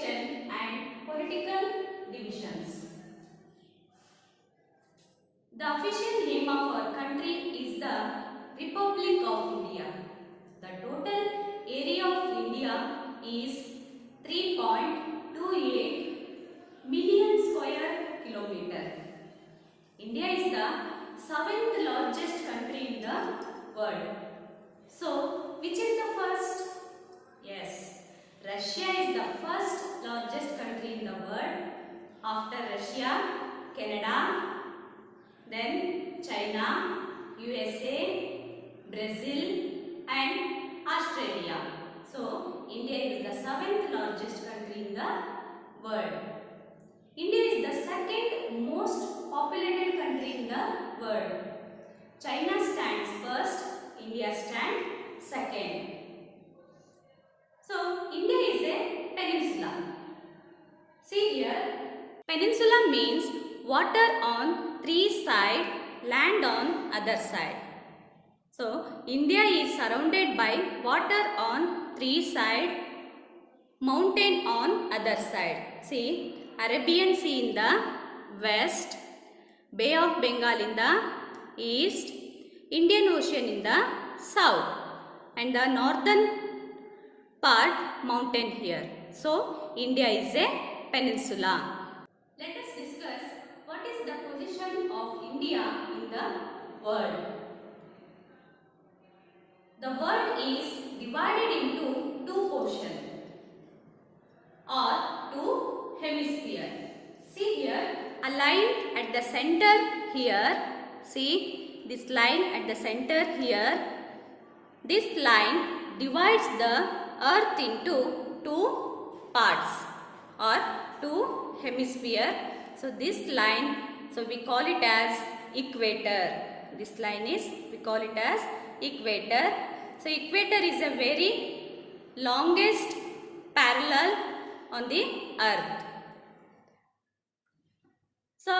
population and political divisions. The official name of our country is the Republic of India. The total area of India is 3.28 million square kilometer. India is the 7th largest country in the world. So, which is the first? Yes, Russia is the first largest country in the world. After Russia, Canada, then China, USA, Brazil and Australia. So, India is the 7th largest country in the world. India is the second most populated country in the world. China stands first, India stands second. So, India is a peninsula. See here, peninsula means water on three sides, land on other side. So, India is surrounded by water on three sides, mountain on other side. See, Arabian Sea in the west, Bay of Bengal in the east, Indian Ocean in the south, and the northern part mountain here. So, India is a peninsula. Let us discuss what is the position of India in the world. The world is divided into two portions or two hemispheres. See here, a line at the center here. See this line at the center here. This line divides the earth into two parts or two hemispheres. So this line, so we call it as equator. This line is, we call it as equator. So equator is a very longest parallel on the earth. So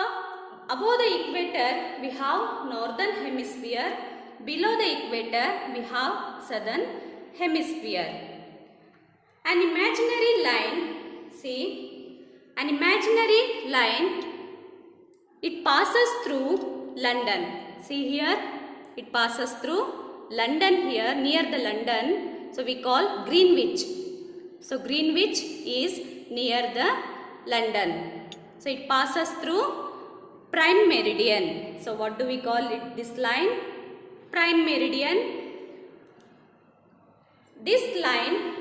above the equator we have northern hemisphere. Below the equator we have southern hemisphere. An imaginary line, see, an imaginary line, it passes through London. See here, it passes through London here, near the London. So we call Greenwich. So Greenwich is near the London. So it passes through prime meridian. So what do we call it, this line? Prime meridian. This line,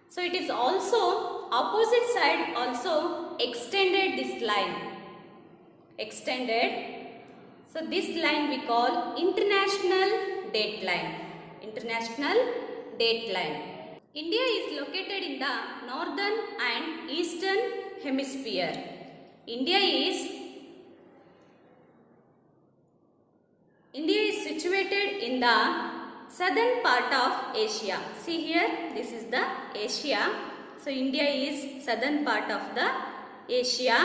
so it is also opposite side also extended this line. Extended. So this line we call international date line. International date line. India is located in the northern and eastern hemisphere. India is situated in the southern part of Asia. See here, this is the Asia. So India is southern part of the Asia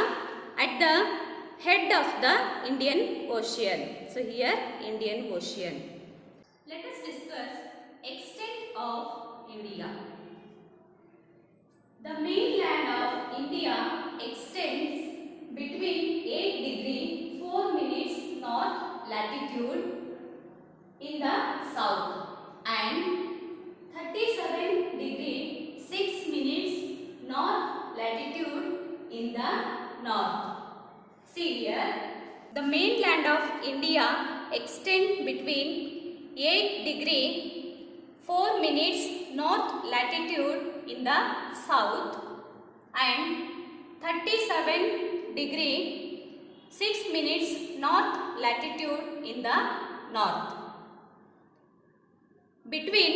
at the head of the Indian Ocean. So here Indian Ocean. Let us discuss extent of India. The mainland of India extends between 8 degree 4 minutes north latitude in the south and 37 degree 6 minutes north latitude in the north. See here, the mainland of India extends between 8 degree 4 minutes north latitude in the south and 37 degree 6 minutes north latitude in the north. Between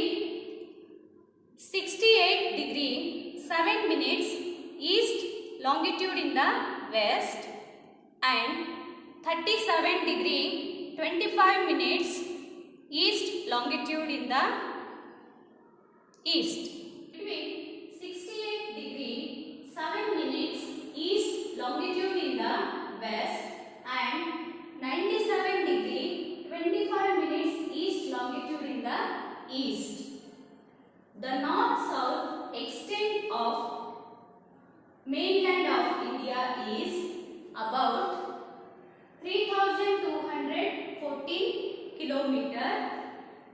68 degree 7 minutes east longitude in the west and 37 degree 25 minutes east longitude in the east. Between 68 degree 7 minutes east longitude in the west and 97 degree 25 minutes east longitude in the east. The north-south extent of kilometer.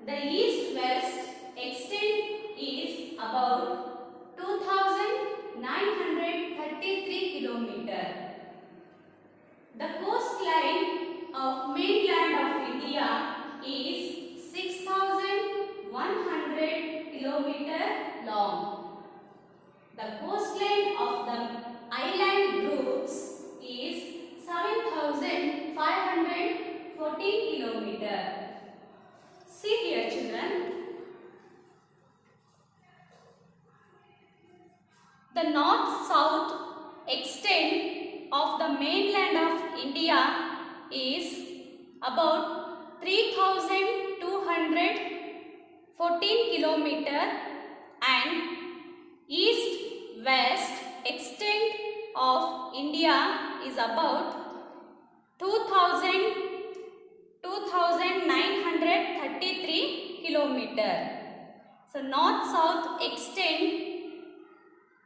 The east-west extent is about 2,933 kilometer. The coastline of mainland of India is 6,100 kilometer long. The coastline of the island groups is 7,514 kilometer. See here, children. The north-south extent of the mainland of India is about 3,214 kilometer and east-west extent of India is about 2,933 kilometer. So north-south extent,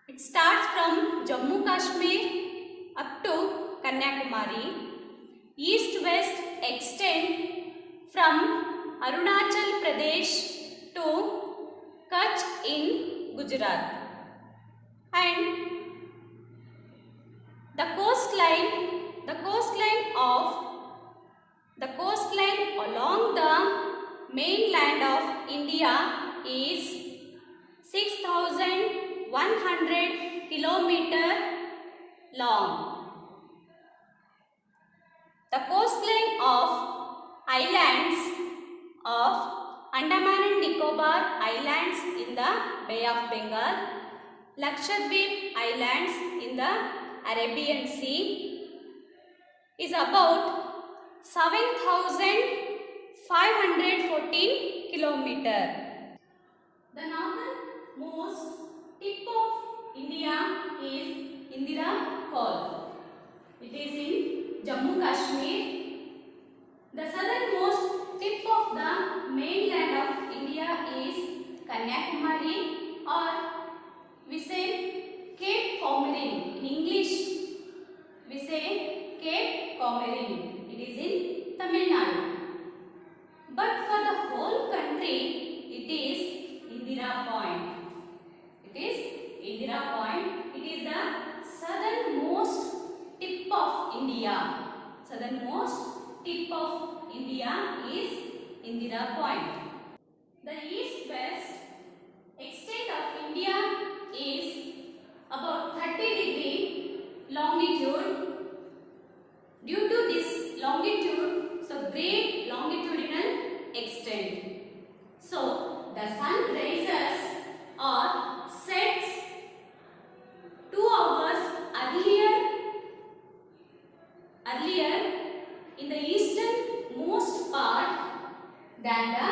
it starts from Jammu Kashmir up to Kanyakumari. East-west extent from Arunachal Pradesh to Kutch in Gujarat. And the coastline along the mainland of India is 6,100 kilometer long. The coastline of islands of Andaman and Nicobar Islands in the Bay of Bengal, Lakshadweep Islands in the Arabian Sea is about 7,514 kilometer. The northernmost tip of India is Indira Hall. It is in Jammu Kashmir. The southernmost tip of the mainland of India is Kanyakumari, or we say Cape Comorin. In English, we say Cape Comorin. It is in Tamil Nadu. But for the whole country, it is Indira Point. It is Indira Point. It is the southernmost tip of India. Southernmost tip of India is Indira Point. The east-west extent of India is about 30° longitude. Due to this longitude, so great longitudinal extent. So the sun rises or sets 2 hours earlier in the easternmost part than the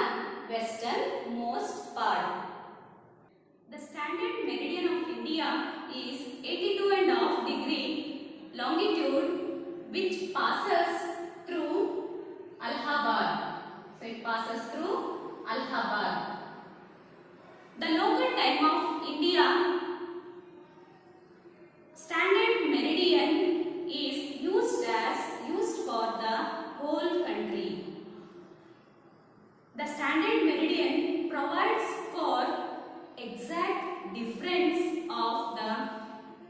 westernmost part. The standard meridian of India is 82.5° longitude, which passes through Allahabad. So it passes through Allahabad. The local time of India standard meridian is used for the whole country. The standard meridian provides for exact difference of the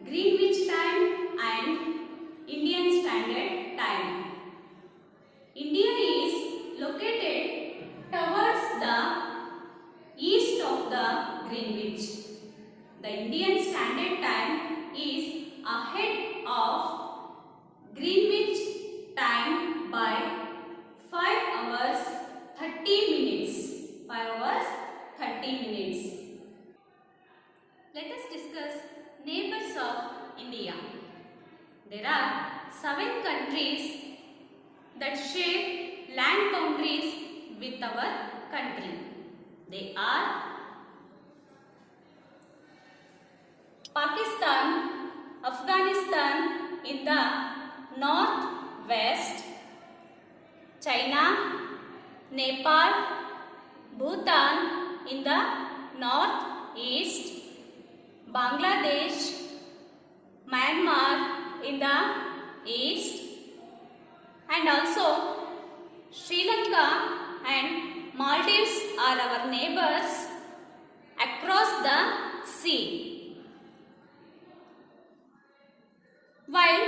Greenwich time and Indian Standard Time. India is located towards the east of the Greenwich. The Indian Standard Time is ahead of Greenwich time by 5 hours 30 minutes. 5 hours 30 minutes. Let us discuss neighbors of India. There are 7 countries that share land boundaries with our country. They are Pakistan, Afghanistan in the northwest, China, Nepal, Bhutan in the northeast, Bangladesh, Myanmar in the east, and also Sri Lanka and Maldives are our neighbors across the sea. While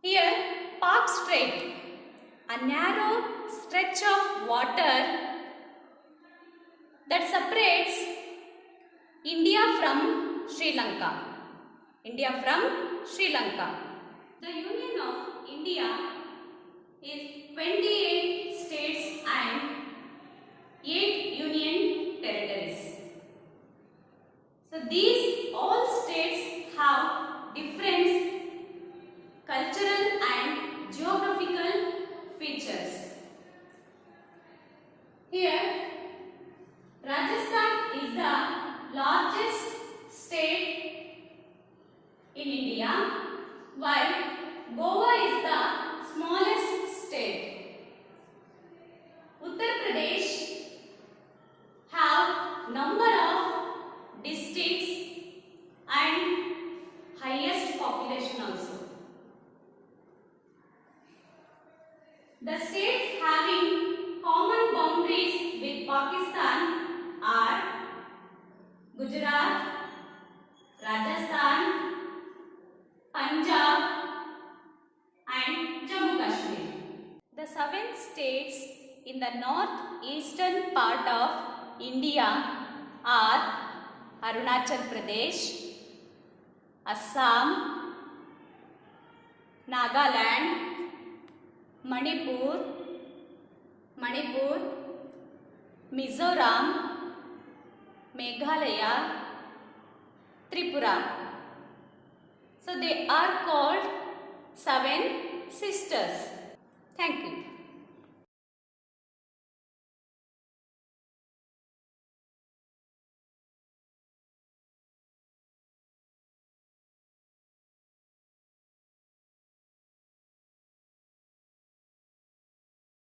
here Park Strait, a narrow stretch of water that separates India from Sri Lanka. The Union of India is 28 states and 8 union territories. So these all states have different cultural and geographical features. Here, Rajasthan is the largest state in India, while Goa is the smallest state. Uttar Pradesh have number of districts and highest population also. The states having common boundaries with Pakistan are Gujarat, Rajasthan, Punjab and Jammu Kashmir. The 7 states in the northeastern part of India are Arunachal Pradesh, Assam, Nagaland, Manipur, Mizoram, Meghalaya, Tripura. So they are called 7 sisters. Thank you.